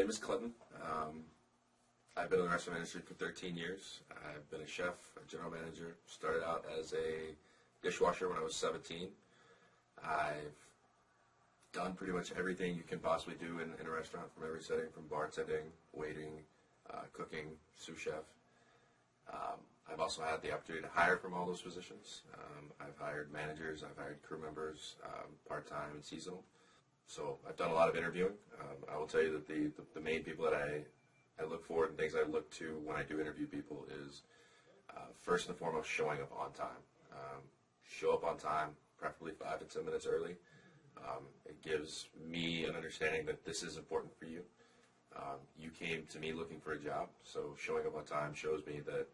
name is Clinton. I've been in the restaurant industry for 13 years. I've been a chef, a general manager. Started out as a dishwasher when I was 17. I've done pretty much everything you can possibly do in a restaurant, from every setting, from bartending, waiting, cooking, sous chef. I've also had the opportunity to hire from all those positions. I've hired managers, I've hired crew members, part-time and seasonal. So I've done a lot of interviewing. I will tell you that the main people that I look for and things I look to when I do interview people is first and foremost showing up on time. Show up on time, preferably 5 to 10 minutes early. It gives me an understanding that this is important for you. You came to me looking for a job, so showing up on time shows me that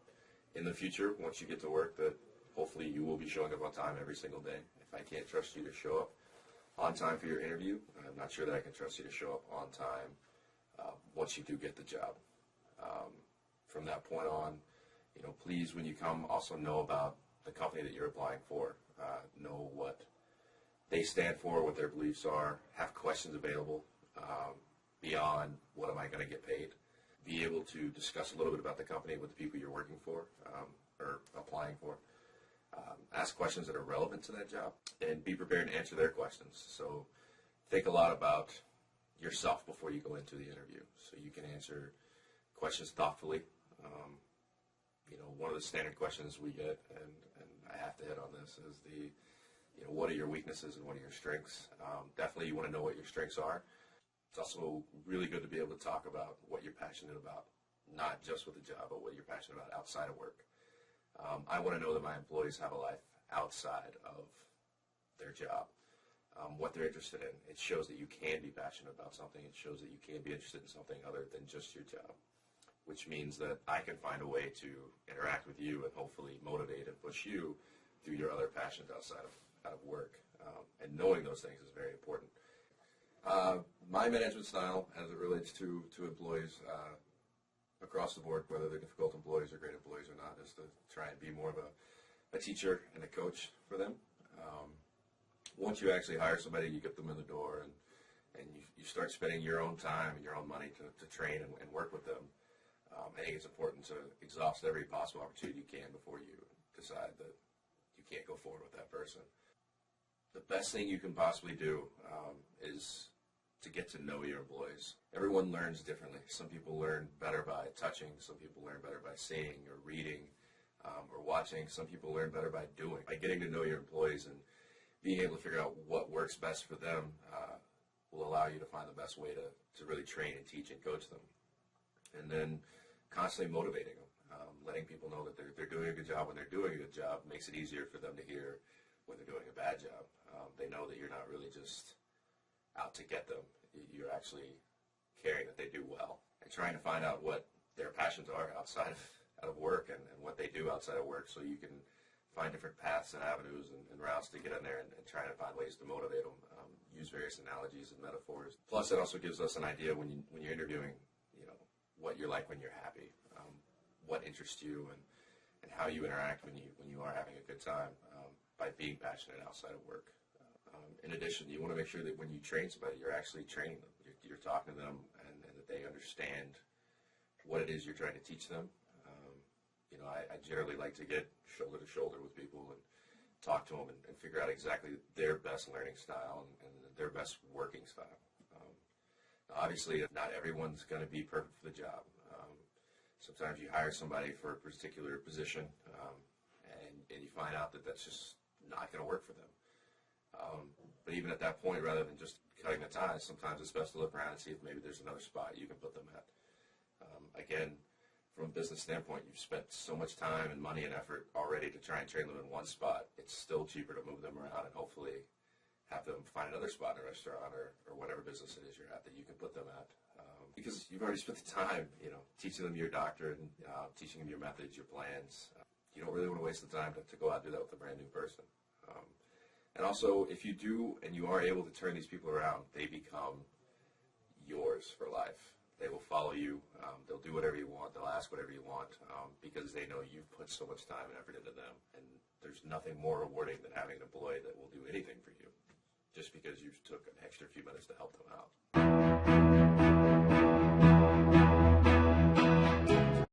in the future, once you get to work, that hopefully you will be showing up on time every single day. If I can't trust you to show up on time for your interview, I'm not sure that I can trust you to show up on time once you do get the job. From that point on, please, when you come, also know about the company that you're applying for. Know what they stand for, what their beliefs are, have questions available beyond what am I going to get paid. Be able to discuss a little bit about the company with the people you're working for or applying for. Ask questions that are relevant to that job and be prepared to answer their questions. So think a lot about yourself before you go into the interview so you can answer questions thoughtfully. One of the standard questions we get, and I have to hit on this, is what are your weaknesses and what are your strengths? Definitely you want to know what your strengths are. It's also really good to be able to talk about what you're passionate about, not just with the job, but what you're passionate about outside of work. I want to know that my employees have a life outside of their job, what they're interested in. It shows that you can be passionate about something. It shows that you can be interested in something other than just your job, which means that I can find a way to interact with you and hopefully motivate and push you through your other passions outside of work. And knowing those things is very important. My management style, as it relates to employees across the board, whether they're difficult employees or great employees or not, is to try and be more of a teacher and a coach for them. Once you actually hire somebody, you get them in the door, and you start spending your own time and your own money to train and work with them. I think it's important to exhaust every possible opportunity you can before you decide that you can't go forward with that person. The best thing you can possibly do is to get to know your employees. Everyone learns differently. Some people learn better by touching. Some people learn better by seeing or reading or watching. Some people learn better by doing. By getting to know your employees and being able to figure out what works best for them will allow you to find the best way to really train and teach and coach them. And then constantly motivating them, letting people know that they're doing a good job. When they're doing a good job, makes it easier for them to hear when they're doing a bad job. They know that you're not really just out to get them. You're actually caring that they do well and trying to find out what their passions are outside of work and what they do outside of work, so you can find different paths and avenues and routes to get in there and try to find ways to motivate them. Use various analogies and metaphors. Plus, it also gives us an idea when you're interviewing, what you're like when you're happy, what interests you, and how you interact when you are having a good time by being passionate outside of work. In addition, you want to make sure that when you train somebody, you're actually training them. You're talking to them and that they understand what it is you're trying to teach them. I generally like to get shoulder to shoulder with people and talk to them and figure out exactly their best learning style and their best working style. Obviously, not everyone's going to be perfect for the job. Sometimes you hire somebody for a particular position and you find out that that's just not going to work for them. But even at that point, rather than just cutting the ties, sometimes it's best to look around and see if maybe there's another spot you can put them at. Again, from a business standpoint, you've spent so much time and money and effort already to try and train them in one spot. It's still cheaper to move them around and hopefully have them find another spot in a restaurant or whatever business it is you're at that you can put them at. Because you've already spent the time, teaching them your doctrine, teaching them your methods, your plans. You don't really want to waste the time to go out and do that with a brand new person. And also, if you do and you are able to turn these people around, they become yours for life. They will follow you. They'll do whatever you want. They'll ask whatever you want because they know you've put so much time and effort into them. And there's nothing more rewarding than having an employee that will do anything for you just because you took an extra few minutes to help them out.